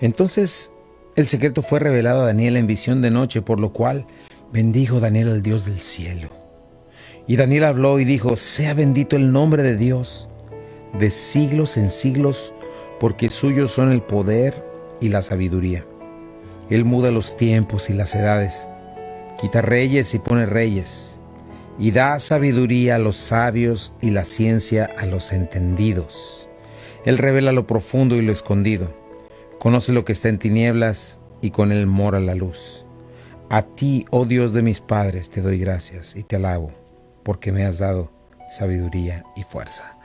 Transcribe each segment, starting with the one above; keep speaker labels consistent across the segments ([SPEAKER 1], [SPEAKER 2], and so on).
[SPEAKER 1] Entonces el secreto fue revelado a Daniel en visión de noche, por lo cual bendijo Daniel al Dios del cielo. Y Daniel habló y dijo: sea bendito el nombre de Dios de siglos en siglos, porque suyos son el poder y la sabiduría. Él muda los tiempos y las edades, quita reyes y pone reyes, y da sabiduría a los sabios y la ciencia a los entendidos. Él revela lo profundo y lo escondido, conoce lo que está en tinieblas y con él mora la luz. A ti, oh Dios de mis padres, te doy gracias y te alabo, porque me has dado sabiduría y fuerza.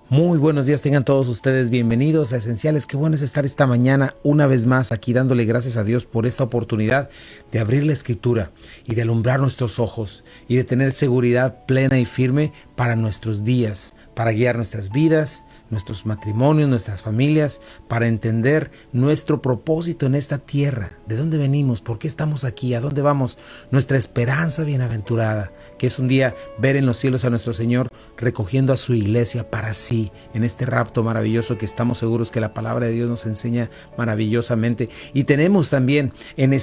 [SPEAKER 1] Muy buenos días tengan todos ustedes, bienvenidos a Esenciales. Qué bueno es estar esta mañana una vez más aquí dándole gracias a Dios por esta oportunidad de abrir la Escritura y de alumbrar nuestros ojos y de tener seguridad plena y firme para nuestros días, para guiar nuestras vidas, nuestros matrimonios, nuestras familias, para entender nuestro propósito en esta tierra, de dónde venimos, por qué estamos aquí, a dónde vamos, nuestra esperanza bienaventurada, que es un día ver en los cielos a nuestro Señor recogiendo a su iglesia para sí, en este rapto maravilloso que estamos seguros que la palabra de Dios nos enseña maravillosamente. Y tenemos también en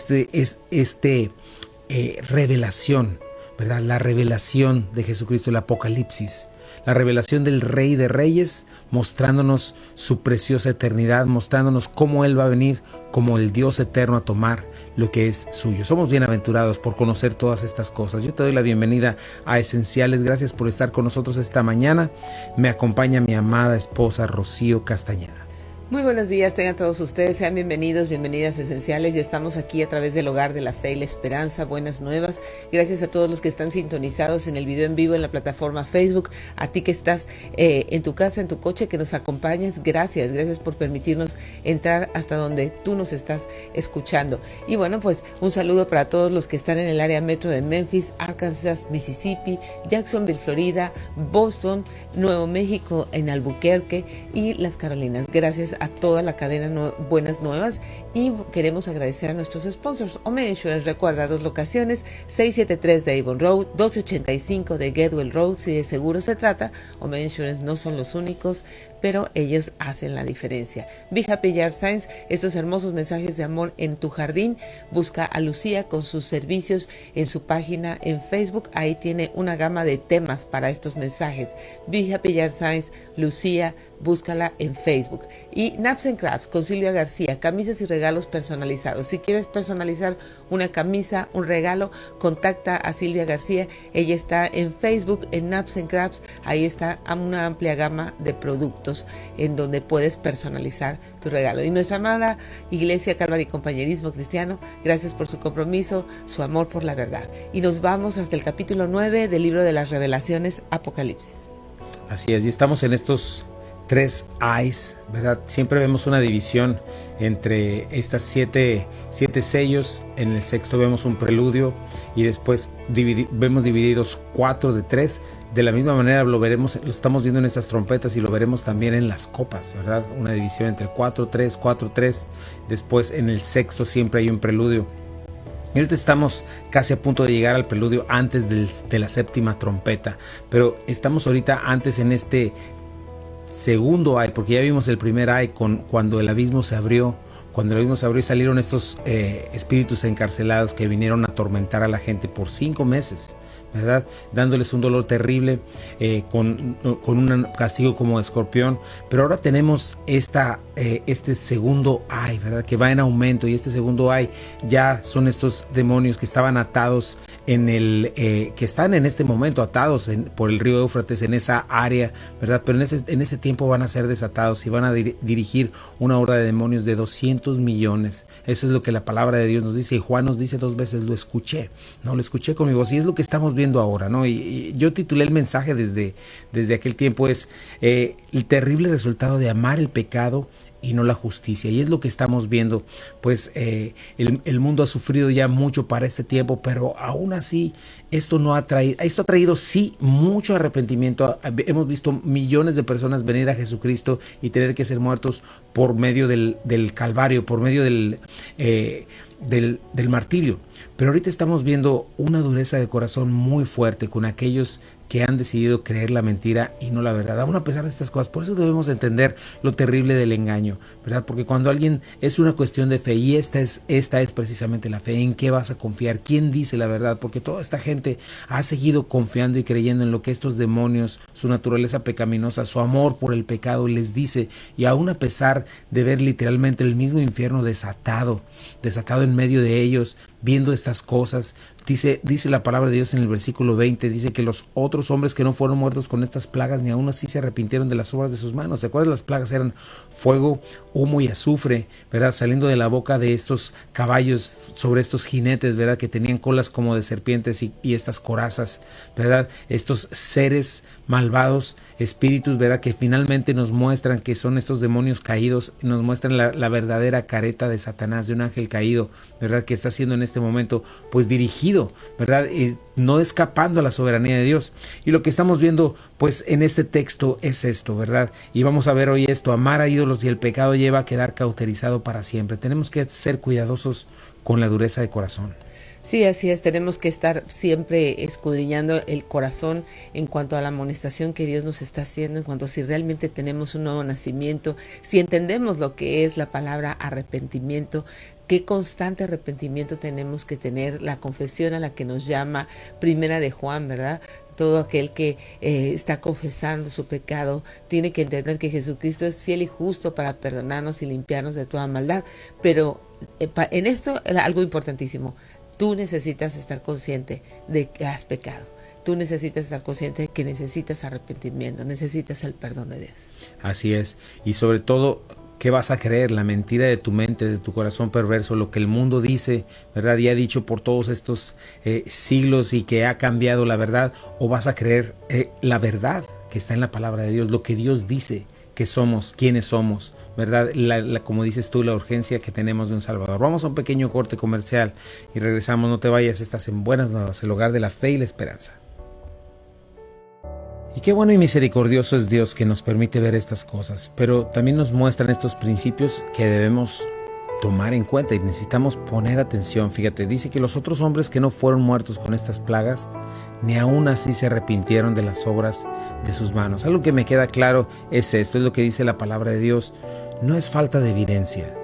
[SPEAKER 1] revelación, ¿verdad? La revelación de Jesucristo, el Apocalipsis. La revelación del Rey de Reyes, mostrándonos su preciosa eternidad, mostrándonos cómo Él va a venir como el Dios eterno a tomar lo que es suyo. Somos bienaventurados por conocer todas estas cosas. Yo te doy la bienvenida a Esenciales. Gracias por estar con nosotros esta mañana. Me acompaña mi amada esposa Rocío Castañeda.
[SPEAKER 2] Muy buenos días, tengan todos ustedes, sean bienvenidos, bienvenidas Esenciales. Ya estamos aquí a través del Hogar de la Fe y la Esperanza, buenas nuevas. Gracias a todos los que están sintonizados en el video en vivo en la plataforma Facebook. A ti que estás en tu casa, en tu coche, que nos acompañas, gracias por permitirnos entrar hasta donde tú nos estás escuchando. Y bueno, pues un saludo para todos los que están en el área metro de Memphis, Arkansas, Mississippi, Jacksonville, Florida, Boston, Nuevo México, en Albuquerque y las Carolinas. Gracias a toda la cadena Buenas Nuevas, y queremos agradecer a nuestros sponsors. Omega Insurance, recuerda, 2 locaciones, 673 de Avon Road, 1285 de Gedwell Road. Si de seguro se trata, Omega Insurance no son los únicos, pero ellos hacen la diferencia. Be Happy Yard Signs, estos hermosos mensajes de amor en tu jardín. Busca a Lucía con sus servicios en su página en Facebook. Ahí tiene una gama de temas para estos mensajes. Be Happy Yard Signs, Lucía, búscala en Facebook. Y Naps and Crafts con Silvia García, camisas y regalos personalizados. Si quieres personalizar una camisa, un regalo, contacta a Silvia García. Ella está en Facebook, en Naps and Crafts. Ahí está una amplia gama de productos en donde puedes personalizar tu regalo. Y nuestra amada Iglesia Calvario y Compañerismo Cristiano, gracias por su compromiso, su amor por la verdad. Y nos vamos hasta el capítulo 9 del libro de las Revelaciones, Apocalipsis.
[SPEAKER 1] Así es, y estamos en estos 3 ayes, ¿verdad? Siempre vemos una división entre estas 7 sellos. En el sexto vemos un preludio y después vemos divididos 4 de 3. De la misma manera lo estamos viendo en estas trompetas y lo veremos también en las copas, ¿verdad? Una división entre 4-3, 4-3. Después en el sexto siempre hay un preludio. Y ahorita estamos casi a punto de llegar al preludio antes de la séptima trompeta. Pero estamos ahorita antes en este segundo ay, porque ya vimos el primer ay cuando el abismo se abrió. Cuando el abismo se abrió y salieron estos espíritus encarcelados que vinieron a atormentar a la gente por 5 meses, ¿verdad? Dándoles un dolor terrible, con un castigo como escorpión. Pero ahora tenemos este segundo ay, ¿verdad? Que va en aumento, y este segundo ay ya son estos demonios que estaban atados que están en este momento atados por el río Éufrates, en esa área, ¿verdad? Pero en ese tiempo van a ser desatados y van a dirigir una horda de demonios de 200 millones. Eso es lo que la palabra de Dios nos dice, y Juan nos dice 2 veces: lo escuché con mi voz. Y es lo que estamos viendo ahora, ¿no? Y yo titulé el mensaje desde aquel tiempo, es el terrible resultado de amar el pecado y no la justicia. Y es lo que estamos viendo. Pues el mundo ha sufrido ya mucho para este tiempo, pero aún así esto ha traído sí mucho arrepentimiento. Hemos visto millones de personas venir a Jesucristo y tener que ser muertos por medio del Calvario, por medio del martirio. Pero ahorita estamos viendo una dureza de corazón muy fuerte con aquellos que han decidido creer la mentira y no la verdad, aún a pesar de estas cosas. Por eso debemos entender lo terrible del engaño, ¿verdad? Porque cuando alguien, es una cuestión de fe, y esta es precisamente la fe. ¿En qué vas a confiar? ¿Quién dice la verdad? Porque toda esta gente ha seguido confiando y creyendo en lo que estos demonios, su naturaleza pecaminosa, su amor por el pecado les dice, y aún a pesar de ver literalmente el mismo infierno desatado en medio de ellos, viendo estas cosas, dice la palabra de Dios en el versículo 20, dice que los otros hombres que no fueron muertos con estas plagas, ni aún así se arrepintieron de las obras de sus manos. ¿Se acuerdan? Las plagas eran fuego, humo y azufre, ¿verdad? Saliendo de la boca de estos caballos, sobre estos jinetes, ¿verdad? Que tenían colas como de serpientes y estas corazas, ¿verdad? Estos seres malvados, espíritus, ¿verdad? Que finalmente nos muestran que son estos demonios caídos, nos muestran la verdadera careta de Satanás, de un ángel caído, ¿verdad? Que está siendo en este momento, pues, dirigido, ¿verdad? No escapando a la soberanía de Dios. Y lo que estamos viendo, pues, en este texto es esto, ¿verdad? Y vamos a ver hoy esto: amar a ídolos y el pecado lleva a quedar cauterizado para siempre. Tenemos que ser cuidadosos con la dureza de corazón.
[SPEAKER 2] Sí, así es, tenemos que estar siempre escudriñando el corazón en cuanto a la amonestación que Dios nos está haciendo, en cuanto a si realmente tenemos un nuevo nacimiento, si entendemos lo que es la palabra arrepentimiento, qué constante arrepentimiento tenemos que tener, la confesión a la que nos llama Primera de Juan, ¿verdad? Todo aquel que está confesando su pecado tiene que entender que Jesucristo es fiel y justo para perdonarnos y limpiarnos de toda maldad. Pero en esto, algo importantísimo: tú necesitas estar consciente de que has pecado. Tú necesitas estar consciente de que necesitas arrepentimiento, necesitas el perdón de Dios.
[SPEAKER 1] Así es. Y sobre todo, ¿qué vas a creer? La mentira de tu mente, de tu corazón perverso, lo que el mundo dice, ¿verdad? Y ha dicho por todos estos siglos y que ha cambiado la verdad. ¿O vas a creer la verdad que está en la palabra de Dios? Lo que Dios dice que somos, quiénes somos, ¿verdad? Como dices tú, la urgencia que tenemos de un Salvador. Vamos a un pequeño corte comercial y regresamos. No te vayas, estás en Buenas Nuevas, el hogar de la fe y la esperanza. Y qué bueno y misericordioso es Dios, que nos permite ver estas cosas, pero también nos muestran estos principios que debemos tomar en cuenta y necesitamos poner atención. Fíjate, dice que los otros hombres que no fueron muertos con estas plagas, ni aún así se arrepintieron de las obras de sus manos. Algo que me queda claro es esto, es lo que dice la palabra de Dios. No es falta de evidencia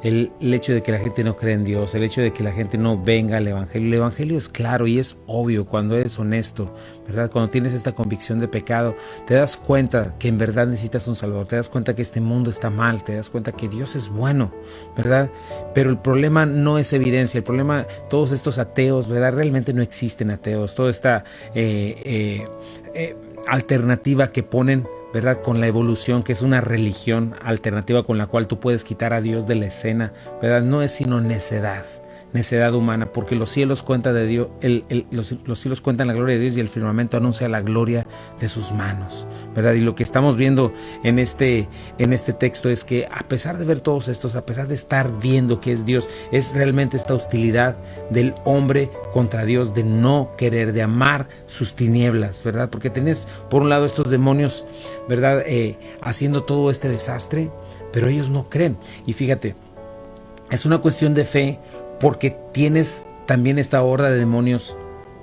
[SPEAKER 1] el hecho de que la gente no cree en Dios, el hecho de que la gente no venga al Evangelio. El Evangelio es claro y es obvio cuando eres honesto, ¿verdad? Cuando tienes esta convicción de pecado, te das cuenta que en verdad necesitas un Salvador, te das cuenta que este mundo está mal, te das cuenta que Dios es bueno, ¿verdad? Pero el problema no es evidencia, el problema, todos estos ateos, ¿verdad? Realmente no existen ateos, toda esta alternativa que ponen, ¿verdad? Con la evolución, que es una religión alternativa con la cual tú puedes quitar a Dios de la escena, ¿verdad? No es sino necedad humana, porque los cielos cuentan de Dios, los cielos cuentan la gloria de Dios y el firmamento anuncia la gloria de sus manos, ¿verdad? Y lo que estamos viendo en este texto es que, a pesar de ver todos estos, a pesar de estar viendo que es Dios, es realmente esta hostilidad del hombre contra Dios, de no querer, de amar sus tinieblas, ¿verdad? Porque tenés por un lado estos demonios, ¿verdad? Haciendo todo este desastre, pero ellos no creen. Y fíjate, es una cuestión de fe, porque tienes también esta horda de demonios,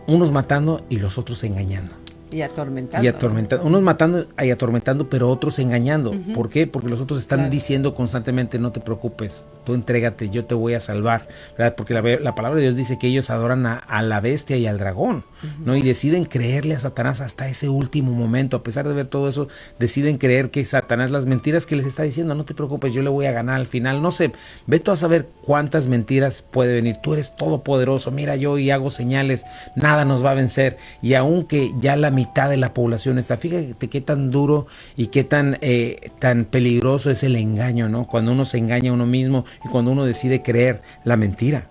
[SPEAKER 1] unos matando y los otros engañando.
[SPEAKER 2] Y atormentando.
[SPEAKER 1] Unos matando y atormentando, pero otros engañando.
[SPEAKER 2] Uh-huh.
[SPEAKER 1] ¿Por qué? Porque los otros están diciendo constantemente: no te preocupes, tú entrégate, yo te voy a salvar, ¿verdad? Porque la palabra de Dios dice que ellos adoran a la bestia y al dragón, uh-huh, ¿no? Y deciden creerle a Satanás hasta ese último momento. A pesar de ver todo eso, deciden creer que Satanás, las mentiras que les está diciendo: no te preocupes, yo le voy a ganar al final. No sé, vete a saber cuántas mentiras puede venir. Tú eres todopoderoso, mira, yo y hago señales, nada nos va a vencer. Y aunque ya la mitad de la población está, fíjate qué tan duro y qué tan peligroso es el engaño, ¿no? Cuando uno se engaña a uno mismo y cuando uno decide creer la mentira.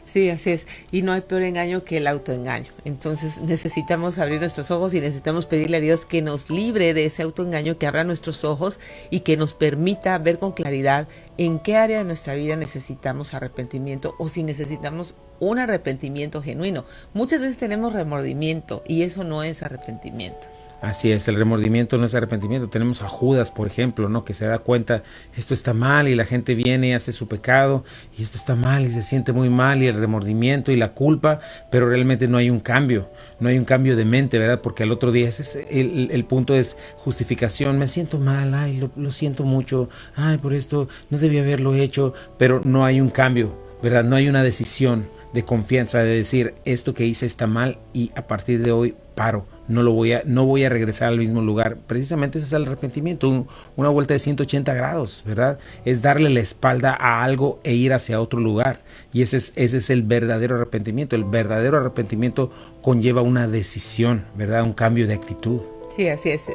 [SPEAKER 2] Sí, así es. Y no hay peor engaño que el autoengaño. Entonces necesitamos abrir nuestros ojos y necesitamos pedirle a Dios que nos libre de ese autoengaño, que abra nuestros ojos y que nos permita ver con claridad en qué área de nuestra vida necesitamos arrepentimiento, o si necesitamos un arrepentimiento genuino. Muchas veces tenemos remordimiento y eso no es arrepentimiento.
[SPEAKER 1] Así es, el remordimiento no es arrepentimiento. Tenemos a Judas, por ejemplo, ¿no? Que se da cuenta, esto está mal, y la gente viene y hace su pecado, y esto está mal, y se siente muy mal, y el remordimiento y la culpa, pero realmente no hay un cambio, no hay un cambio de mente, ¿verdad? Porque al otro día, el punto es justificación, me siento mal, ay, lo siento mucho, ay, por esto no debía haberlo hecho, pero no hay un cambio, ¿verdad? No hay una decisión de confianza, de decir, esto que hice está mal, y a partir de hoy paro. No voy a regresar al mismo lugar. Precisamente ese es el arrepentimiento, una vuelta de 180 grados, ¿verdad? Es darle la espalda a algo e ir hacia otro lugar. Y ese es el verdadero arrepentimiento. El verdadero arrepentimiento conlleva una decisión, ¿verdad? Un cambio de actitud.
[SPEAKER 2] Sí, así es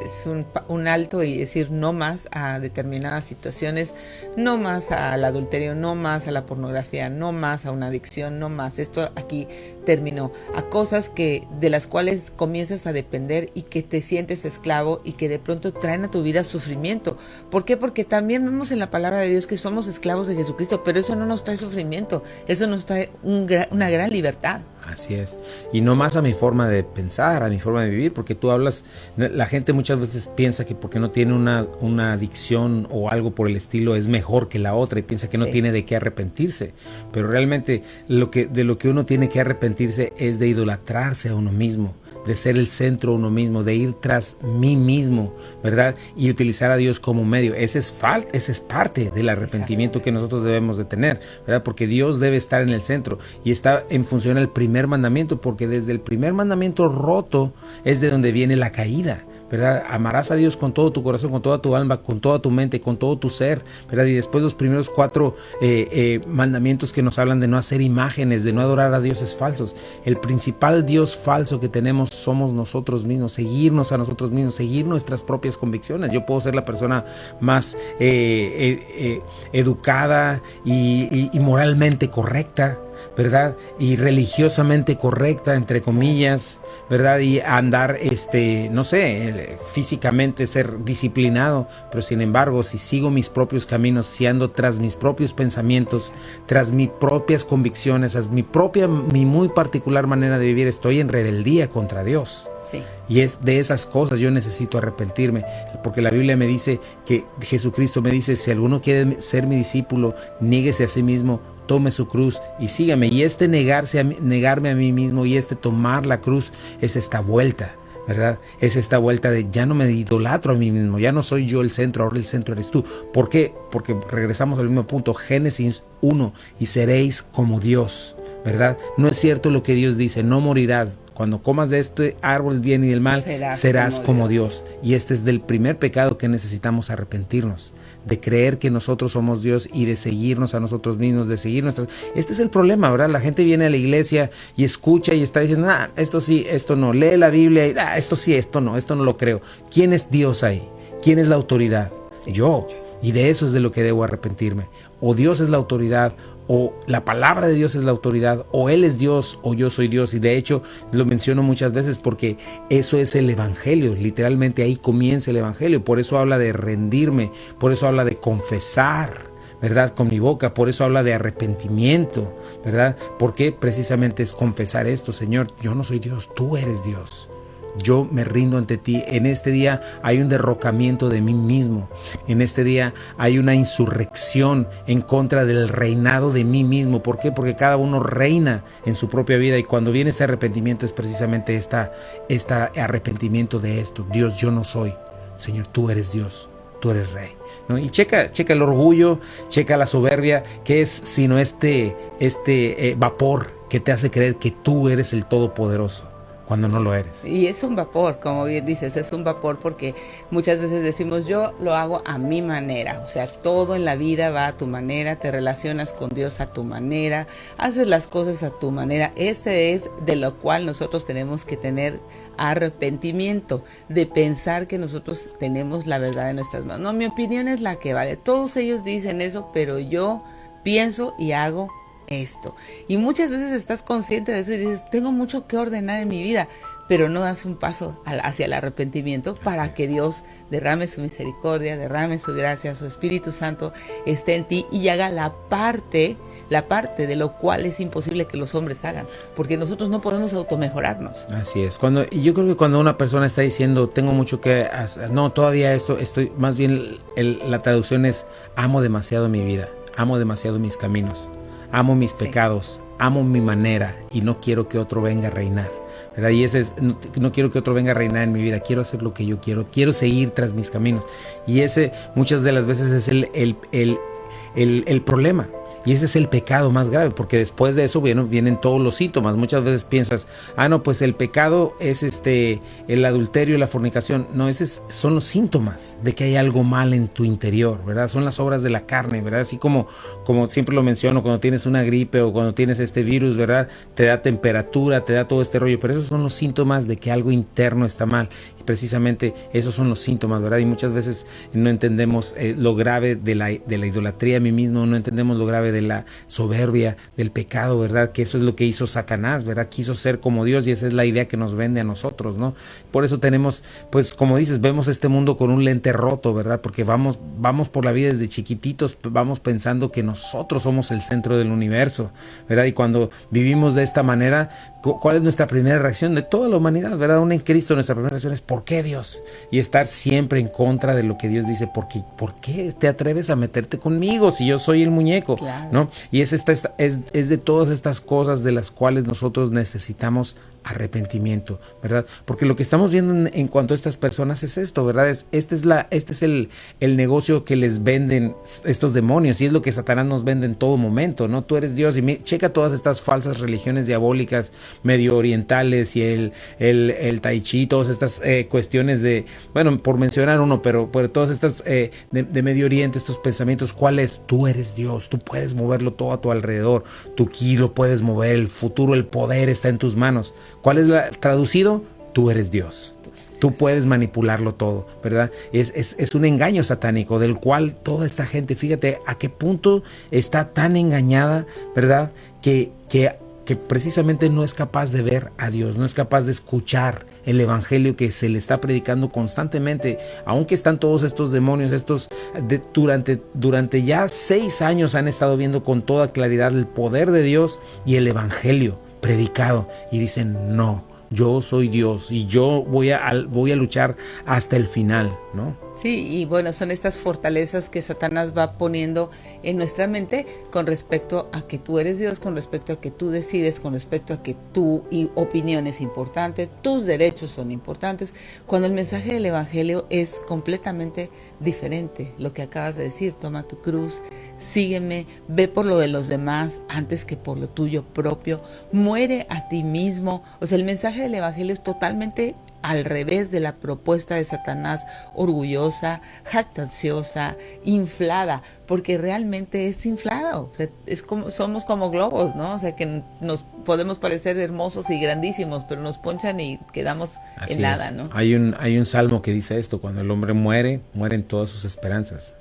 [SPEAKER 2] un alto y decir no más a determinadas situaciones, no más al adulterio, no más a la pornografía, no más a una adicción, no más. Esto aquí terminó. A cosas de las cuales comienzas a depender y que te sientes esclavo y que de pronto traen a tu vida sufrimiento. ¿Por qué? Porque también vemos en la palabra de Dios que somos esclavos de Jesucristo, pero eso no nos trae sufrimiento, eso nos trae una gran libertad.
[SPEAKER 1] Así es, y no más a mi forma de pensar, a mi forma de vivir, porque tú hablas, la gente muchas veces piensa que porque no tiene una adicción o algo por el estilo es mejor que la otra, y piensa que no tiene de qué arrepentirse, pero realmente de lo que uno tiene que arrepentirse es de idolatrarse a uno mismo, de ser el centro uno mismo, de ir tras mí mismo, ¿verdad? Y utilizar a Dios como medio. Ese es parte del arrepentimiento que nosotros debemos de tener, ¿verdad? Porque Dios debe estar en el centro, y está en función del primer mandamiento, porque desde el primer mandamiento roto es de donde viene la caída, ¿verdad? Amarás a Dios con todo tu corazón, con toda tu alma, con toda tu mente, con todo tu ser, ¿verdad? Y después los primeros 4 mandamientos que nos hablan de no hacer imágenes, de no adorar a dioses falsos. El principal Dios falso que tenemos somos nosotros mismos, seguirnos a nosotros mismos, seguir nuestras propias convicciones. Yo puedo ser la persona más educada y moralmente correcta, ¿verdad? Y religiosamente correcta, entre comillas, ¿verdad? Y andar, no sé, físicamente ser disciplinado, pero sin embargo, si sigo mis propios caminos, si ando tras mis propios pensamientos, tras mis propias convicciones, mi muy particular manera de vivir, estoy en rebeldía contra Dios. Sí. Y es de esas cosas yo necesito arrepentirme, porque la Biblia me dice que Jesucristo me dice, si alguno quiere ser mi discípulo, niéguese a sí mismo, tome su cruz y sígame. Y negarme a mí mismo, y tomar la cruz, es esta vuelta, ¿verdad? Es esta vuelta de ya no me idolatro a mí mismo, ya no soy yo el centro, ahora el centro eres tú. ¿Por qué? Porque regresamos al mismo punto, Génesis 1, y seréis como Dios, ¿verdad? No es cierto lo que Dios dice, no morirás. Cuando comas de este árbol del bien y del mal, serás como Dios. Y este es del primer pecado que necesitamos arrepentirnos, de creer que nosotros somos Dios y de seguirnos a nosotros mismos, de seguir nuestras... Este es el problema, ¿verdad? La gente viene a la iglesia y escucha y está diciendo, esto sí, esto no. Lee la Biblia y, esto sí, esto no lo creo. ¿Quién es Dios ahí? ¿Quién es la autoridad? Sí, yo. Y de eso es de lo que debo arrepentirme. O Dios es la autoridad, o la palabra de Dios es la autoridad, o Él es Dios, o yo soy Dios. Y de hecho lo menciono muchas veces porque eso es el evangelio, literalmente ahí comienza el evangelio. Por eso habla de rendirme, por eso habla de confesar, ¿verdad? Con mi boca, por eso habla de arrepentimiento, ¿verdad? Porque precisamente es confesar esto: Señor, yo no soy Dios, tú eres Dios. Yo me rindo ante ti. En este día hay un derrocamiento de mí mismo. En este día hay una insurrección en contra del reinado de mí mismo. ¿Por qué? Porque cada uno reina en su propia vida, y cuando viene este arrepentimiento es precisamente este arrepentimiento de esto. Dios, yo no soy. Señor, tú eres Dios, tú eres Rey, ¿no? Y checa el orgullo, checa la soberbia, que es sino este vapor que te hace creer que tú eres el Todopoderoso, cuando no lo eres.
[SPEAKER 2] Y es un vapor, como bien dices, es un vapor porque muchas veces decimos, yo lo hago a mi manera. O sea, todo en la vida va a tu manera, te relacionas con Dios a tu manera, haces las cosas a tu manera. Ese es de lo cual nosotros tenemos que tener arrepentimiento, de pensar que nosotros tenemos la verdad en nuestras manos. No, mi opinión es la que vale. Todos ellos dicen eso, pero yo pienso y hago esto. Y muchas veces estás consciente de eso y dices, tengo mucho que ordenar en mi vida, pero no das un paso hacia el arrepentimiento para que Dios derrame su misericordia, derrame su gracia, su Espíritu Santo esté en ti y haga la parte la parte de lo cual es imposible que los hombres hagan, porque nosotros no podemos automejorarnos.
[SPEAKER 1] Así es. Y yo creo que cuando una persona está diciendo, tengo mucho que hacer, no, todavía estoy, más bien la traducción es, amo demasiado mi vida, amo demasiado mis caminos, amo mis pecados, amo mi manera y no quiero que otro venga a reinar, ¿verdad? Y no quiero que otro venga a reinar en mi vida, quiero hacer lo que yo quiero seguir tras mis caminos. Y ese muchas de las veces es el problema. Y ese es el pecado más grave, porque después de eso vienen todos los síntomas. Muchas veces piensas, no, pues el pecado es el adulterio y la fornicación. No, son los síntomas de que hay algo mal en tu interior, ¿verdad? Son las obras de la carne, ¿verdad? Así como siempre lo menciono, cuando tienes una gripe o cuando tienes este virus, ¿verdad? Te da temperatura, te da todo este rollo, pero esos son los síntomas de que algo interno está mal. Y precisamente esos son los síntomas, ¿verdad? Y muchas veces no entendemos lo grave de la idolatría a mí mismo, no entendemos lo grave de la soberbia, del pecado, ¿verdad? Que eso es lo que hizo Satanás, ¿verdad? Quiso ser como Dios y esa es la idea que nos vende a nosotros, ¿no? Por eso tenemos, pues como dices, vemos este mundo con un lente roto, ¿verdad? Porque vamos por la vida desde chiquititos, vamos pensando que nosotros somos el centro del universo, ¿verdad? Y cuando vivimos de esta manera, ¿cuál es nuestra primera reacción de toda la humanidad, ¿verdad? Aún en Cristo nuestra primera reacción es ¿por qué Dios? Y estar siempre en contra de lo que Dios dice, porque ¿por qué te atreves a meterte conmigo si yo soy el muñeco? Claro. ¿No? Y es de todas estas cosas de las cuales nosotros necesitamos arrepentimiento, ¿verdad? Porque lo que estamos viendo en cuanto a estas personas es esto, ¿verdad? Este es el negocio que les venden estos demonios y es lo que Satanás nos vende en todo momento, ¿no? Tú eres Dios y checa todas estas falsas religiones diabólicas medio orientales y el tai chi, todas estas cuestiones de, bueno, por mencionar uno, pero todas estas de Medio Oriente, estos pensamientos, ¿cuál es? Tú eres Dios, tú puedes moverlo todo a tu alrededor, tu ki lo puedes mover, el futuro, el poder está en tus manos. ¿Cuál es traducido? Tú eres Dios. Tú puedes manipularlo todo, ¿verdad? Es un engaño satánico del cual toda esta gente, fíjate a qué punto está tan engañada, ¿verdad? Que precisamente no es capaz de ver a Dios, no es capaz de escuchar el evangelio que se le está predicando constantemente, aunque están todos estos demonios, durante ya 6 años han estado viendo con toda claridad el poder de Dios y el evangelio predicado y dicen no, yo soy Dios y yo voy a luchar hasta el final, ¿no?
[SPEAKER 2] Sí, y bueno, son estas fortalezas que Satanás va poniendo en nuestra mente con respecto a que tú eres Dios, con respecto a que tú decides, con respecto a que tu opinión es importante, tus derechos son importantes, cuando el mensaje del evangelio es completamente diferente. Lo que acabas de decir, toma tu cruz, sígueme, ve por lo de los demás antes que por lo tuyo propio, muere a ti mismo. O sea, el mensaje del evangelio es totalmente al revés de la propuesta de Satanás, orgullosa, jactanciosa, inflada, porque realmente es inflado. O sea, somos como globos, ¿no? O sea, que nos podemos parecer hermosos y grandísimos, pero nos ponchan y quedamos así en nada, ¿no?
[SPEAKER 1] Hay un salmo que dice esto: cuando el hombre muere, mueren todas sus esperanzas,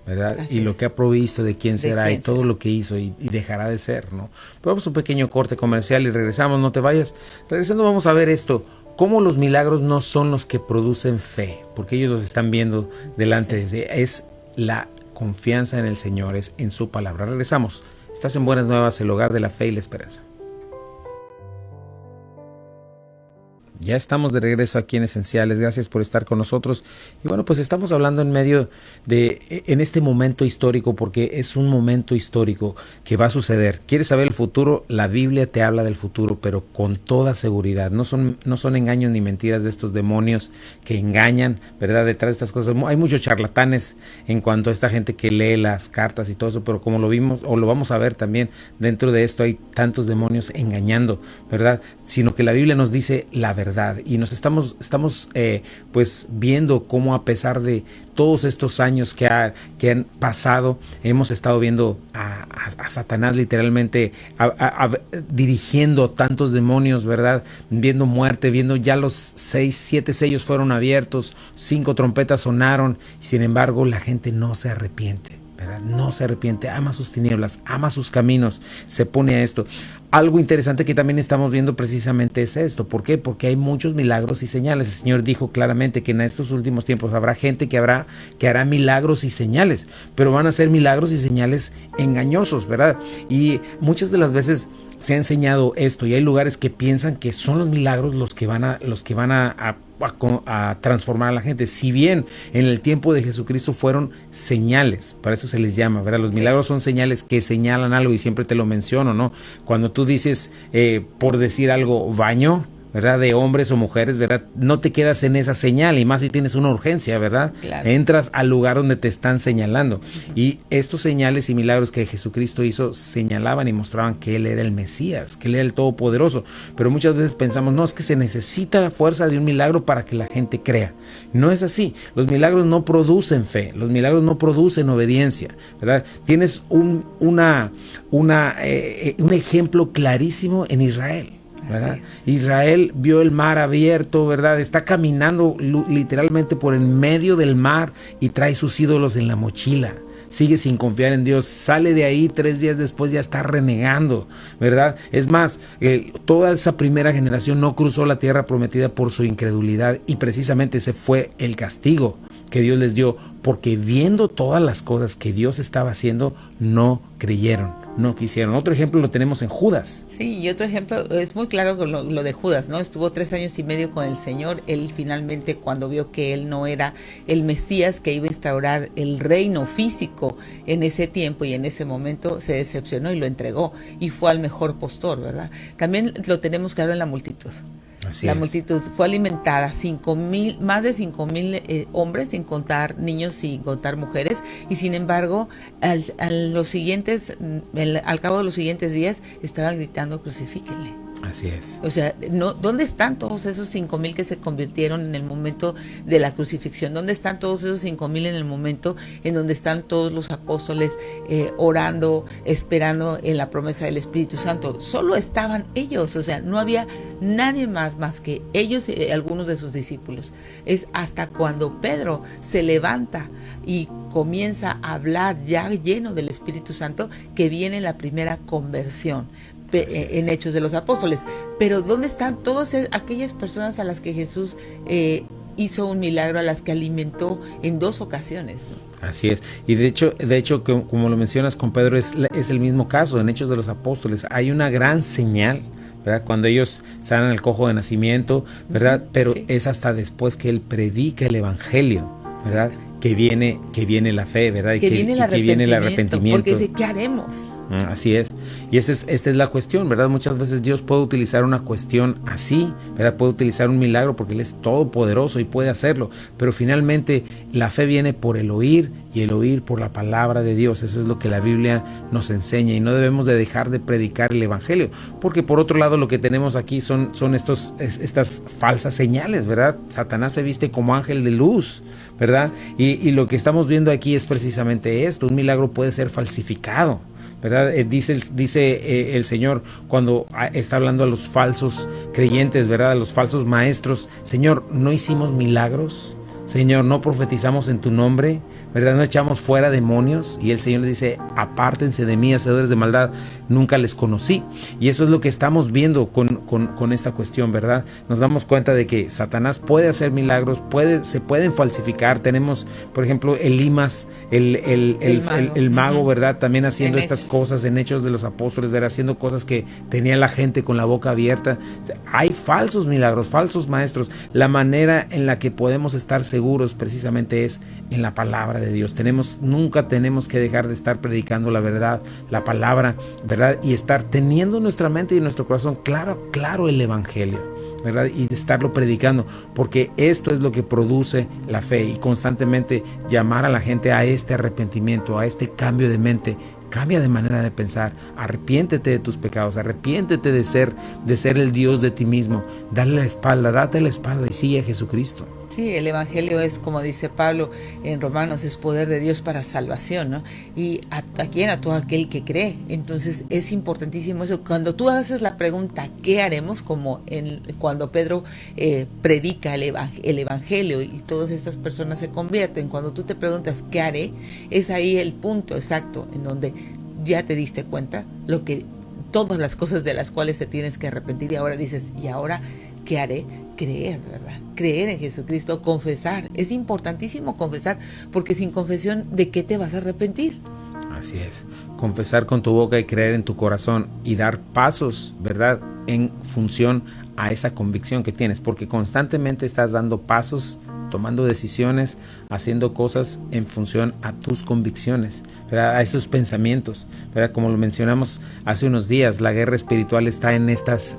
[SPEAKER 1] ¿verdad? Así y lo que ha provisto, de quién será, y todo lo que hizo y dejará de ser, ¿no? Pero vamos a un pequeño corte comercial y regresamos, no te vayas. Regresando vamos a ver esto: cómo los milagros no son los que producen fe, porque ellos los están viendo delante. Sí. Es la confianza en el Señor, es en su palabra. Regresamos. Estás en Buenas Nuevas, el hogar de la fe y la esperanza. Ya estamos de regreso aquí en Esenciales, gracias por estar con nosotros. Y bueno, pues estamos hablando en este momento histórico, porque es un momento histórico que va a suceder. ¿Quieres saber el futuro? La Biblia te habla del futuro, pero con toda seguridad. No son engaños ni mentiras de estos demonios que engañan, ¿verdad? Detrás de estas cosas hay muchos charlatanes en cuanto a esta gente que lee las cartas y todo eso, pero como lo vimos o lo vamos a ver también, dentro de esto hay tantos demonios engañando, ¿verdad? Sino que la Biblia nos dice la verdad. Y nos estamos pues viendo cómo, a pesar de todos estos años que han pasado, hemos estado viendo a Satanás literalmente dirigiendo tantos demonios, ¿verdad? Viendo muerte, viendo ya los 7 sellos fueron abiertos, 5 trompetas sonaron, y sin embargo la gente no se arrepiente, ¿verdad? No se arrepiente, ama sus tinieblas, ama sus caminos, se pone a esto. Algo interesante que también estamos viendo precisamente es esto. ¿Por qué? Porque hay muchos milagros y señales. El Señor dijo claramente que en estos últimos tiempos habrá gente que hará milagros y señales, pero van a ser milagros y señales engañosos, ¿verdad? Y muchas de las veces se ha enseñado esto, y hay lugares que piensan que son los milagros los que van a transformar a la gente. Si bien en el tiempo de Jesucristo fueron señales, para eso se les llama, ¿verdad? Los milagros son señales que señalan algo, y siempre te lo menciono, ¿no? Cuando tú dices, por decir algo, baño, ¿verdad? De hombres o mujeres, ¿verdad? No te quedas en esa señal, y más si tienes una urgencia, ¿verdad?
[SPEAKER 2] Claro.
[SPEAKER 1] Entras al lugar donde te están señalando. Y estos señales y milagros que Jesucristo hizo señalaban y mostraban que Él era el Mesías, que Él era el Todopoderoso. Pero muchas veces pensamos, no, es que se necesita fuerza de un milagro para que la gente crea. No es así. Los milagros no producen fe, los milagros no producen obediencia, ¿verdad? Tienes un ejemplo clarísimo en Israel, ¿verdad? Israel vio el mar abierto, ¿verdad? Está caminando literalmente por en medio del mar y trae sus ídolos en la mochila. Sigue sin confiar en Dios, sale de ahí 3 días después, ya está renegando, ¿verdad? Es más, toda esa primera generación no cruzó la tierra prometida por su incredulidad, y precisamente ese fue el castigo que Dios les dio, porque viendo todas las cosas que Dios estaba haciendo, no creyeron, no quisieron. Otro ejemplo lo tenemos en Judas.
[SPEAKER 2] Sí, y otro ejemplo es muy claro con lo de Judas, ¿no? Estuvo 3 años y medio con el Señor. Él finalmente, cuando vio que él no era el Mesías que iba a instaurar el reino físico en ese tiempo y en ese momento, se decepcionó y lo entregó, y fue al mejor postor, ¿verdad? También lo tenemos claro en la multitud. La multitud fue alimentada, 5,000, más de 5,000 hombres, sin contar niños, sin contar mujeres, y sin embargo, al cabo de los siguientes días, estaban gritando, crucifíquenle.
[SPEAKER 1] Así es.
[SPEAKER 2] O sea, no, ¿dónde están todos esos 5,000 que se convirtieron en el momento de la crucifixión? ¿Dónde están todos esos 5,000 en el momento en donde están todos los apóstoles orando, esperando en la promesa del Espíritu Santo? Solo estaban ellos, o sea, no había nadie más que ellos y algunos de sus discípulos. Es hasta cuando Pedro se levanta y comienza a hablar ya lleno del Espíritu Santo que viene la primera conversión en Hechos de los Apóstoles. Pero ¿dónde están todas aquellas personas a las que Jesús hizo un milagro, a las que alimentó en 2 ocasiones, ¿no?
[SPEAKER 1] Así es. Y de hecho, como lo mencionas con Pedro, es el mismo caso en Hechos de los Apóstoles. Hay una gran señal, ¿verdad? Cuando ellos sanan al cojo de nacimiento, ¿verdad? Pero sí, es hasta después que él predica el evangelio, ¿verdad? Que viene la fe, ¿verdad?
[SPEAKER 2] Que viene el arrepentimiento. Porque dice, ¿qué haremos?
[SPEAKER 1] Así es. Y esta es la cuestión, ¿verdad? Muchas veces Dios puede utilizar una cuestión así, ¿verdad? Puede utilizar un milagro porque Él es todopoderoso y puede hacerlo. Pero finalmente la fe viene por el oír, y el oír por la palabra de Dios. Eso es lo que la Biblia nos enseña, y no debemos de dejar de predicar el evangelio, porque por otro lado lo que tenemos aquí son estas falsas señales, ¿verdad? Satanás se viste como ángel de luz, ¿verdad? Y lo que estamos viendo aquí es precisamente esto. Un milagro puede ser falsificado, ¿verdad? Dice el Señor cuando está hablando a los falsos creyentes, ¿verdad? A los falsos maestros: Señor, ¿no hicimos milagros? Señor, ¿no profetizamos en tu nombre? ¿Verdad? ¿No echamos fuera demonios? Y el Señor le dice: apártense de mí, hacedores de maldad, nunca les conocí. Y eso es lo que estamos viendo con esta cuestión, ¿verdad? Nos damos cuenta de que Satanás puede hacer milagros, se pueden falsificar. Tenemos, por ejemplo, Elimas, el mago, ¿verdad? También haciendo estas cosas en Hechos de los Apóstoles, ¿verdad? Haciendo cosas que tenía la gente con la boca abierta. Hay falsos milagros, falsos maestros. La manera en la que podemos estar seguros precisamente es en la palabra de Dios. Nunca tenemos que dejar de estar predicando la verdad, la palabra, ¿verdad? Y estar teniendo en nuestra mente y en nuestro corazón claro el evangelio, ¿verdad? Y de estarlo predicando, porque esto es lo que produce la fe, y constantemente llamar a la gente a este arrepentimiento, a este cambio de mente. Cambia de manera de pensar, arrepiéntete de tus pecados, arrepiéntete de ser el Dios de ti mismo, date la espalda y sigue a Jesucristo.
[SPEAKER 2] Sí, el Evangelio es, como dice Pablo en Romanos, es poder de Dios para salvación, ¿no? Y a quién, a todo aquel que cree. Entonces es importantísimo eso. Cuando tú haces la pregunta, ¿qué haremos? Como cuando Pedro predica el Evangelio y todas estas personas se convierten, cuando tú te preguntas, ¿qué haré? Es ahí el punto exacto en donde ya te diste cuenta todas las cosas de las cuales te tienes que arrepentir y ahora dices, ¿y ahora qué haré? Creer, ¿verdad? Creer en Jesucristo, confesar. Es importantísimo confesar, porque sin confesión, ¿de qué te vas a arrepentir?
[SPEAKER 1] Así es, confesar con tu boca y creer en tu corazón y dar pasos, ¿verdad?, en función a esa convicción que tienes, porque constantemente estás dando pasos, tomando decisiones, haciendo cosas en función a tus convicciones, ¿verdad?, a esos pensamientos, ¿verdad? Como lo mencionamos hace unos días, la guerra espiritual está en estos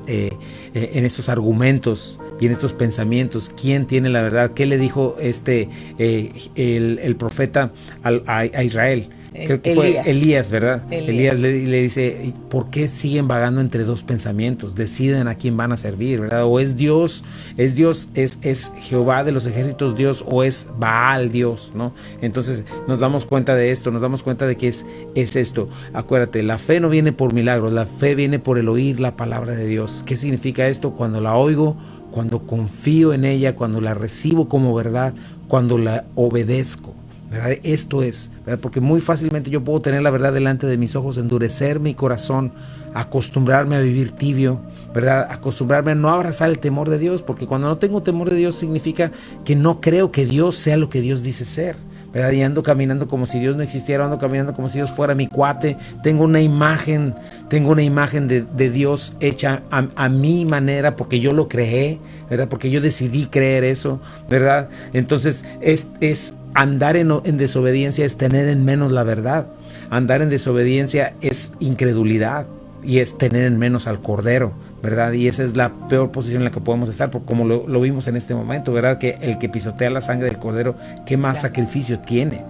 [SPEAKER 1] argumentos y en estos pensamientos. ¿Quién tiene la verdad? ¿Qué le dijo el profeta a Israel? Creo que fue Elías, ¿verdad? Elías le dice, ¿por qué siguen vagando entre dos pensamientos? Deciden a quién van a servir, ¿verdad? O es Dios, es Jehová de los ejércitos Dios, o es Baal Dios, ¿no? Entonces nos damos cuenta de esto, nos damos cuenta de que es esto. Acuérdate, la fe no viene por milagros, la fe viene por el oír la palabra de Dios. ¿Qué significa esto? Cuando la oigo, cuando confío en ella, cuando la recibo como verdad, cuando la obedezco, ¿verdad? Esto es, ¿verdad? Porque muy fácilmente yo puedo tener la verdad delante de mis ojos, endurecer mi corazón, acostumbrarme a vivir tibio, ¿verdad? Acostumbrarme a no abrazar el temor de Dios, porque cuando no tengo temor de Dios significa que no creo que Dios sea lo que Dios dice ser, ¿verdad? Y ando caminando como si Dios no existiera, ando caminando como si Dios fuera mi cuate. Tengo una imagen de Dios hecha a mi manera, porque yo lo creé, ¿verdad? Porque yo decidí creer eso, ¿verdad? Entonces es andar en desobediencia, es tener en menos la verdad. Andar en desobediencia es incredulidad y es tener en menos al Cordero, ¿verdad? Y esa es la peor posición en la que podemos estar, porque como lo vimos en este momento, ¿verdad? Que el que pisotea la sangre del Cordero, ¿qué más sacrificio tiene?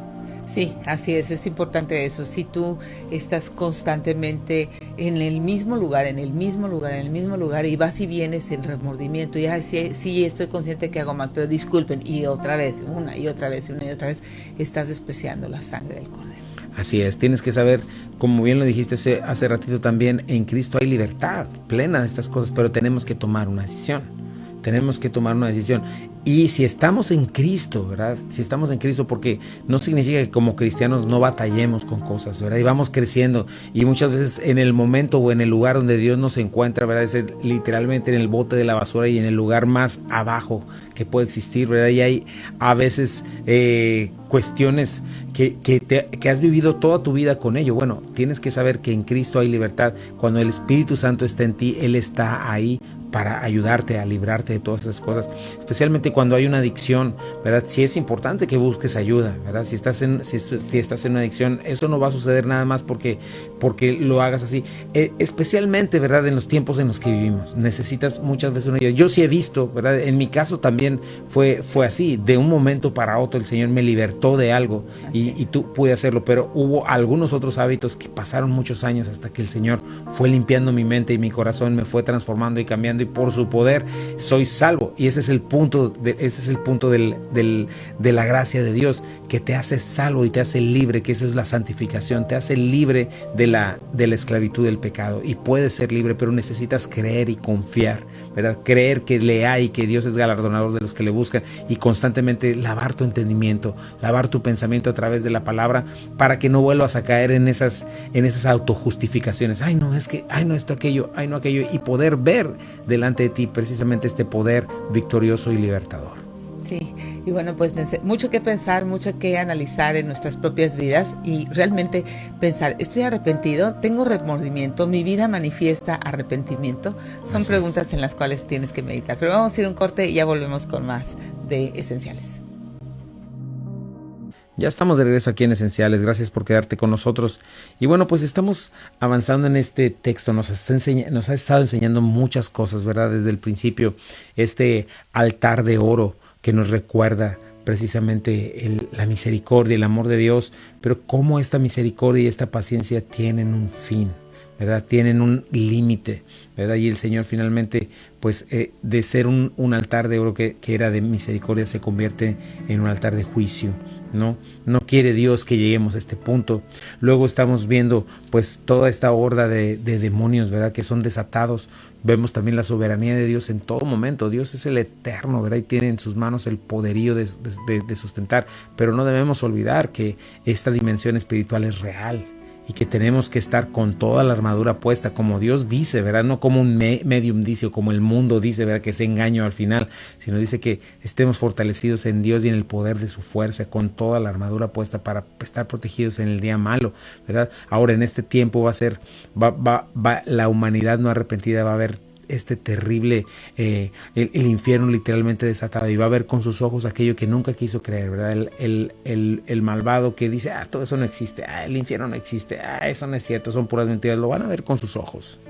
[SPEAKER 2] Sí, así es importante eso. Si tú estás constantemente en el mismo lugar y vas y vienes en remordimiento, y sí, estoy consciente que hago mal, pero disculpen, y otra vez, una y otra vez, estás despreciando la sangre del Cordero.
[SPEAKER 1] Así es, tienes que saber, como bien lo dijiste hace ratito también, en Cristo hay libertad plena de estas cosas, pero tenemos que tomar una decisión. Y si estamos en Cristo, ¿verdad? Si estamos en Cristo, porque no significa que como cristianos no batallemos con cosas, ¿verdad? Y vamos creciendo, y muchas veces en el momento o en el lugar donde Dios nos encuentra, ¿verdad? Es literalmente en el bote de la basura y en el lugar más abajo que puede existir, ¿verdad? Y hay a veces cuestiones que has vivido toda tu vida con ello. Bueno, tienes que saber que en Cristo hay libertad. Cuando el Espíritu Santo está en ti, Él está ahí para ayudarte a librarte de todas esas cosas, especialmente cuando hay una adicción, ¿verdad? Sí es importante que busques ayuda, ¿verdad? Si estás en una adicción, eso no va a suceder nada más porque lo hagas así, especialmente, ¿verdad? En los tiempos en los que vivimos, necesitas muchas veces una ayuda. Yo sí he visto, ¿verdad? En mi caso también fue así, de un momento para otro el Señor me libertó de algo y tú pude hacerlo, pero hubo algunos otros hábitos que pasaron muchos años hasta que el Señor fue limpiando mi mente y mi corazón, me fue transformando y cambiando, y por su poder soy salvo. Y ese es el punto de la gracia de Dios, que te hace salvo y te hace libre, que eso es la santificación, te hace libre de la esclavitud del pecado, y puedes ser libre, pero necesitas creer y confiar, ¿verdad? Creer que le hay, que Dios es galardonador de los que le buscan, y constantemente lavar tu entendimiento, lavar tu pensamiento a través de la palabra, para que no vuelvas a caer en esas autojustificaciones. Ay, no, es que, ay, no, esto, aquello, ay, no, aquello, y poder ver delante de ti precisamente este poder victorioso y libertador.
[SPEAKER 2] Sí, y bueno, pues mucho que pensar, mucho que analizar en nuestras propias vidas, y realmente pensar, ¿estoy arrepentido? ¿Tengo remordimiento? ¿Mi vida manifiesta arrepentimiento? Son preguntas en las cuales tienes que meditar. Pero vamos a ir a un corte y ya volvemos con más de Esenciales.
[SPEAKER 1] Ya estamos de regreso aquí en Esenciales, gracias por quedarte con nosotros. Y bueno, pues estamos avanzando en este texto, nos ha estado enseñando muchas cosas, ¿verdad? Desde el principio, este altar de oro que nos recuerda precisamente la misericordia, el amor de Dios, pero cómo esta misericordia y esta paciencia tienen un fin, ¿verdad? Tienen un límite, ¿verdad? Y el Señor finalmente, pues de ser un altar de oro que era de misericordia, se convierte en un altar de juicio, ¿no? No quiere Dios que lleguemos a este punto. Luego estamos viendo pues toda esta horda de demonios, ¿verdad? Que son desatados. Vemos también la soberanía de Dios en todo momento. Dios es el eterno, ¿verdad? Y tiene en sus manos el poderío de sustentar. Pero no debemos olvidar que esta dimensión espiritual es real y que tenemos que estar con toda la armadura puesta, como Dios dice, ¿verdad? No como un medium dice, o como el mundo dice, ¿verdad? Que es engaño al final, sino dice que estemos fortalecidos en Dios y en el poder de su fuerza, con toda la armadura puesta para estar protegidos en el día malo, ¿verdad? Ahora en este tiempo la humanidad no arrepentida va a ver este terrible, el infierno literalmente desatado, y va a ver con sus ojos aquello que nunca quiso creer, ¿verdad? El malvado que dice, todo eso no existe, el infierno no existe, eso no es cierto, son puras mentiras, lo van a ver con sus ojos.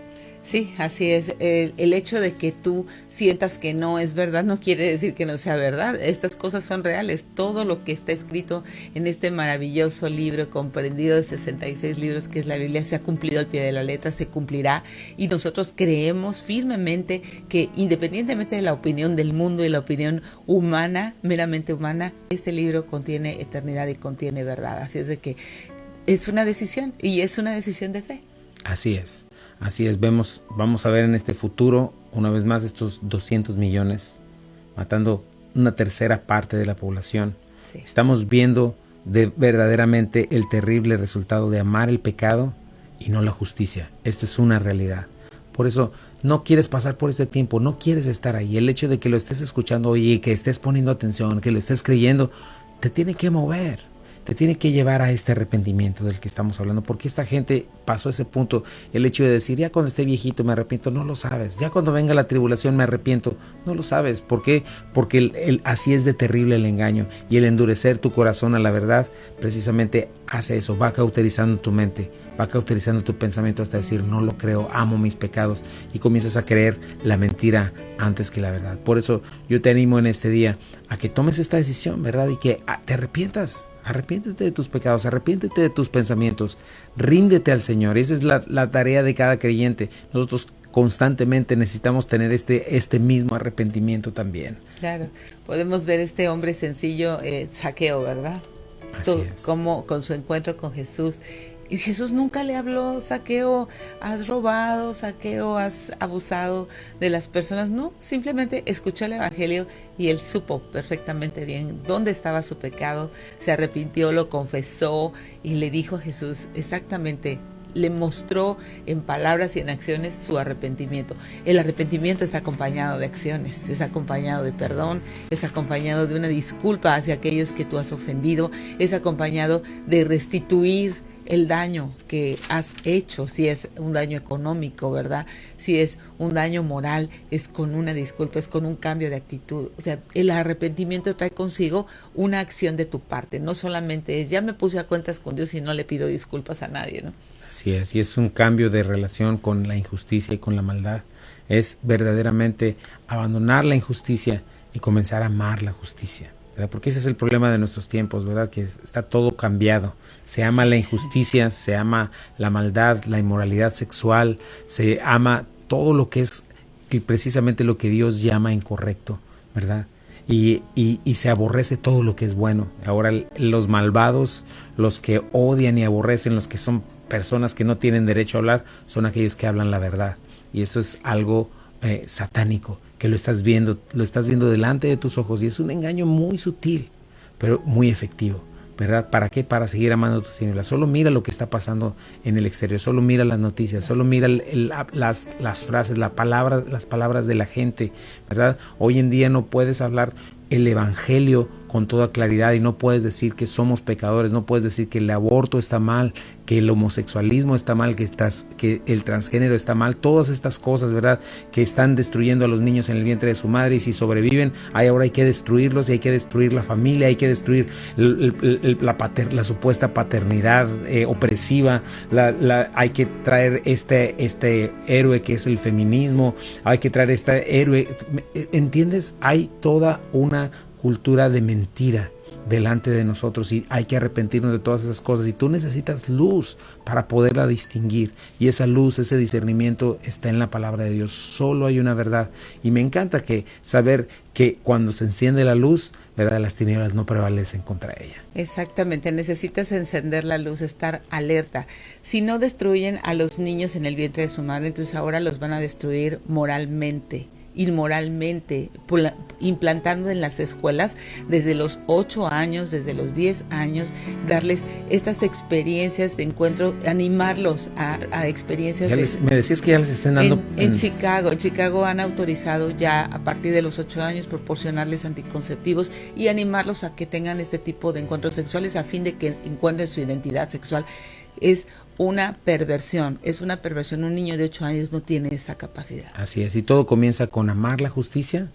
[SPEAKER 2] Sí, así es. El hecho de que tú sientas que no es verdad no quiere decir que no sea verdad. Estas cosas son reales. Todo lo que está escrito en este maravilloso libro comprendido de 66 libros que es la Biblia se ha cumplido al pie de la letra, se cumplirá, y nosotros creemos firmemente que independientemente de la opinión del mundo y la opinión humana, meramente humana, este libro contiene eternidad y contiene verdad. Así es de que es una decisión, y es una decisión de fe.
[SPEAKER 1] Así es. Así es, vamos a ver en este futuro, una vez más, estos 200 millones, matando una tercera parte de la población. Sí. Estamos viendo verdaderamente el terrible resultado de amar el pecado y no la justicia. Esto es una realidad. Por eso, no quieres pasar por este tiempo, no quieres estar ahí. El hecho de que lo estés escuchando hoy y que estés poniendo atención, que lo estés creyendo, te tiene que mover. Te tiene que llevar a este arrepentimiento del que estamos hablando, porque esta gente pasó ese punto, el hecho de decir, ya cuando esté viejito me arrepiento, no lo sabes, ya cuando venga la tribulación me arrepiento, no lo sabes. ¿Por qué? Porque así es de terrible el engaño, y el endurecer tu corazón a la verdad precisamente hace eso, va cauterizando tu mente, va cauterizando tu pensamiento hasta decir, no lo creo, amo mis pecados, y comienzas a creer la mentira antes que la verdad. Por eso yo te animo en este día a que tomes esta decisión, ¿verdad? Y que te arrepientas. Arrepiéntete de tus pecados, arrepiéntete de tus pensamientos, ríndete al Señor. Esa es la tarea de cada creyente. Nosotros constantemente necesitamos tener este mismo arrepentimiento también.
[SPEAKER 2] Claro, podemos ver este hombre sencillo, Zaqueo, ¿verdad?
[SPEAKER 1] Así es.
[SPEAKER 2] Como con su encuentro con Jesús. Y Jesús nunca le habló, Zaqueo, has robado, Zaqueo, has abusado de las personas. No, simplemente escuchó el evangelio y él supo perfectamente bien dónde estaba su pecado, se arrepintió, lo confesó y le dijo a Jesús exactamente, le mostró en palabras y en acciones su arrepentimiento. El arrepentimiento está acompañado de acciones, es acompañado de perdón, es acompañado de una disculpa hacia aquellos que tú has ofendido, es acompañado de restituir el daño que has hecho, si es un daño económico, ¿verdad? Si es un daño moral, es con una disculpa, es con un cambio de actitud. O sea, el arrepentimiento trae consigo una acción de tu parte, no solamente es, ya me puse a cuentas con Dios y no le pido disculpas a nadie, ¿no?
[SPEAKER 1] Así es, y es un cambio de relación con la injusticia y con la maldad. Es verdaderamente abandonar la injusticia y comenzar a amar la justicia, ¿verdad? Porque ese es el problema de nuestros tiempos, ¿verdad? Que está todo cambiado. Se ama la injusticia, se ama la maldad, la inmoralidad sexual, se ama todo lo que es precisamente lo que Dios llama incorrecto, ¿verdad? Y se aborrece todo lo que es bueno. Ahora los malvados, los que odian y aborrecen, los que son personas que no tienen derecho a hablar, son aquellos que hablan la verdad. Y eso es algo satánico, que lo estás viendo delante de tus ojos, y es un engaño muy sutil, pero muy efectivo, ¿verdad? ¿Para qué? Para seguir amando tus tinieblas. Solo mira lo que está pasando en el exterior, solo mira las noticias, solo mira las frases, las palabras de la gente, ¿verdad? Hoy en día no puedes hablar el evangelio con toda claridad y no puedes decir que somos pecadores, no puedes decir que el aborto está mal, que el homosexualismo está mal, que el transgénero está mal, todas estas cosas, ¿verdad? Que están destruyendo a los niños en el vientre de su madre, y si sobreviven, ahora hay que destruirlos, y hay que destruir la familia, hay que destruir la supuesta paternidad opresiva, hay que traer este héroe que es el feminismo, hay que traer este héroe, ¿entiendes? Hay toda una cultura de mentira, delante de nosotros y hay que arrepentirnos de todas esas cosas. Y tú necesitas luz para poderla distinguir. Y esa luz, ese discernimiento está en la palabra de Dios. Solo hay una verdad. Y me encanta saber que cuando se enciende la luz, ¿verdad?, las tinieblas no prevalecen contra ella.
[SPEAKER 2] Exactamente, necesitas encender la luz, estar alerta. Si no destruyen a los niños en el vientre de su madre, entonces ahora los van a destruir moralmente, inmoralmente, implantando en las escuelas desde los 8 años, desde los 10 años, darles estas experiencias de encuentro, animarlos a experiencias.
[SPEAKER 1] Me decías que ya les están dando...
[SPEAKER 2] En Chicago han autorizado ya a partir de los 8 años proporcionarles anticonceptivos y animarlos a que tengan este tipo de encuentros sexuales a fin de que encuentren su identidad sexual. Es una perversión. Un niño de 8 años no tiene esa capacidad.
[SPEAKER 1] Así es, y todo comienza con amar la justicia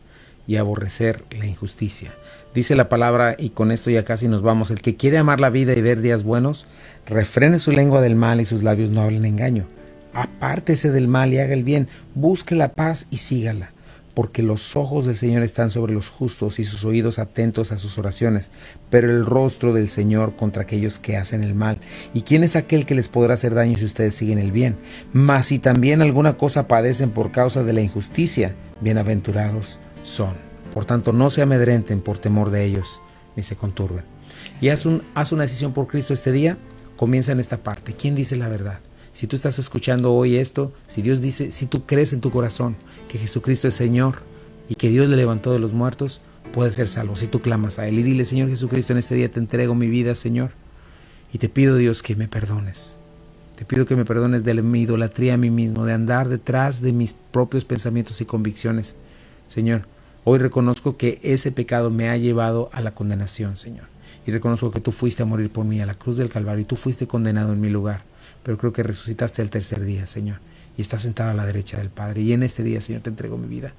[SPEAKER 1] y aborrecer la injusticia. Dice la palabra, y con esto ya casi nos vamos: el que quiere amar la vida y ver días buenos, refrene su lengua del mal y sus labios no hablen engaño. Apártese del mal y haga el bien, busque la paz y sígala. Porque los ojos del Señor están sobre los justos y sus oídos atentos a sus oraciones, pero el rostro del Señor contra aquellos que hacen el mal. ¿Y quién es aquel que les podrá hacer daño si ustedes siguen el bien? Mas si también alguna cosa padecen por causa de la injusticia, bienaventurados son. Por tanto, no se amedrenten por temor de ellos, ni se conturben. Y haz una decisión por Cristo este día. Comienza en esta parte. ¿Quién dice la verdad? Si tú estás escuchando hoy esto, si Dios dice, si tú crees en tu corazón que Jesucristo es Señor y que Dios le levantó de los muertos, puedes ser salvo. Si tú clamas a Él y dile: Señor Jesucristo, en este día te entrego mi vida, Señor, y te pido, Dios, que me perdones. Te pido que me perdones de mi idolatría a mí mismo, de andar detrás de mis propios pensamientos y convicciones. Señor, hoy reconozco que ese pecado me ha llevado a la condenación, Señor. Y reconozco que tú fuiste a morir por mí a la cruz del Calvario y tú fuiste condenado en mi lugar. Pero creo que resucitaste el tercer día, Señor, y estás sentado a la derecha del Padre. Y en este día, Señor, te entrego mi vida.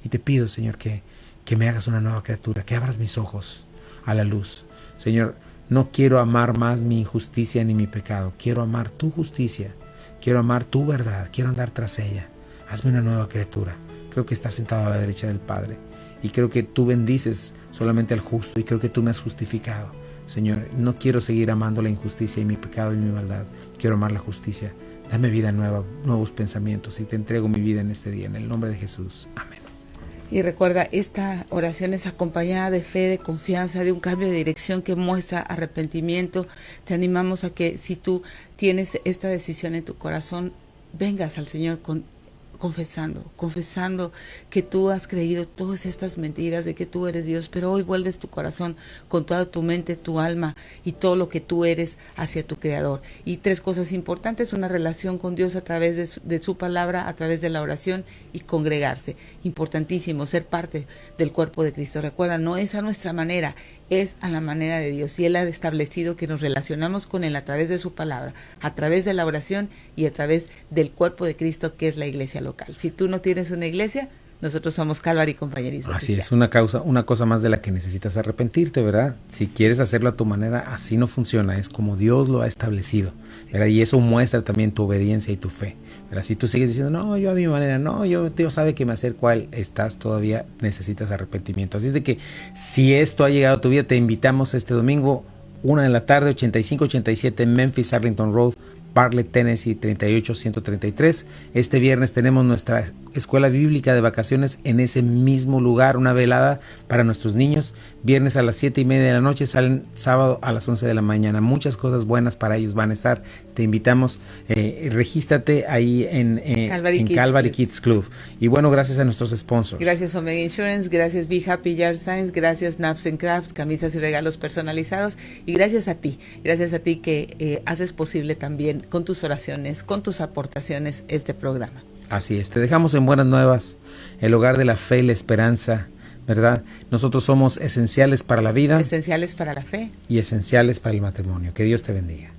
[SPEAKER 1] Y te pido, Señor, que me hagas una nueva criatura, que abras mis ojos a la luz. Señor, no quiero amar más mi injusticia ni mi pecado. Quiero amar tu justicia, quiero amar tu verdad, quiero andar tras ella. Hazme una nueva criatura. Creo que estás sentado a la derecha del Padre. Y creo que tú bendices solamente al justo, y creo que tú me has justificado. Señor, no quiero seguir amando la injusticia y mi pecado y mi maldad. Quiero amar la justicia. Dame vida nueva, nuevos pensamientos, y te entrego mi vida en este día, en el nombre de Jesús. Amén.
[SPEAKER 2] Y recuerda, esta oración es acompañada de fe, de confianza, de un cambio de dirección que muestra arrepentimiento. Te animamos a que, si tú tienes esta decisión en tu corazón, vengas al Señor confesando que tú has creído todas estas mentiras de que tú eres Dios, pero hoy vuelves tu corazón con toda tu mente, tu alma y todo lo que tú eres hacia tu Creador. Y 3 cosas importantes: una relación con Dios a través de su palabra, a través de la oración, y congregarse. Importantísimo, ser parte del cuerpo de Cristo. Recuerda, no es a nuestra manera, es a la manera de Dios, y Él ha establecido que nos relacionamos con Él a través de su palabra, a través de la oración y a través del cuerpo de Cristo, que es la iglesia local. Si tú no tienes una iglesia, nosotros somos Calvary Compañerismo
[SPEAKER 1] Así
[SPEAKER 2] Cristiano.
[SPEAKER 1] es, una cosa más de la que necesitas arrepentirte, ¿verdad? Si quieres hacerlo a tu manera, así no funciona, es como Dios lo ha establecido, ¿verdad? Y eso muestra también tu obediencia y tu fe, ¿verdad? Si tú sigues diciendo, no, yo a mi manera, no, Dios sabe que me acerco a Él, todavía necesitas arrepentimiento. Así es de que, si esto ha llegado a tu vida, te invitamos este domingo, 1 de la tarde, 8587 Memphis Arlington Road, Bartlett, Tennessee 38133. Este viernes tenemos nuestra escuela bíblica de vacaciones en ese mismo lugar, una velada para nuestros niños. Viernes a las 7:30 de la noche, salen sábado a las 11 de la mañana. Muchas cosas buenas para ellos van a estar. Te invitamos, regístrate ahí en Calvary Kids Club. Y bueno, gracias a nuestros sponsors.
[SPEAKER 2] Gracias Omega Insurance, gracias Be Happy Yard Signs, gracias Naps and Crafts, camisas y regalos personalizados, y gracias a ti que haces posible también con tus oraciones, con tus aportaciones, este programa.
[SPEAKER 1] Así es, te dejamos en buenas nuevas, el hogar de la fe y la esperanza, ¿verdad? Nosotros somos esenciales para la vida,
[SPEAKER 2] esenciales para la fe
[SPEAKER 1] y esenciales para el matrimonio. Que Dios te bendiga.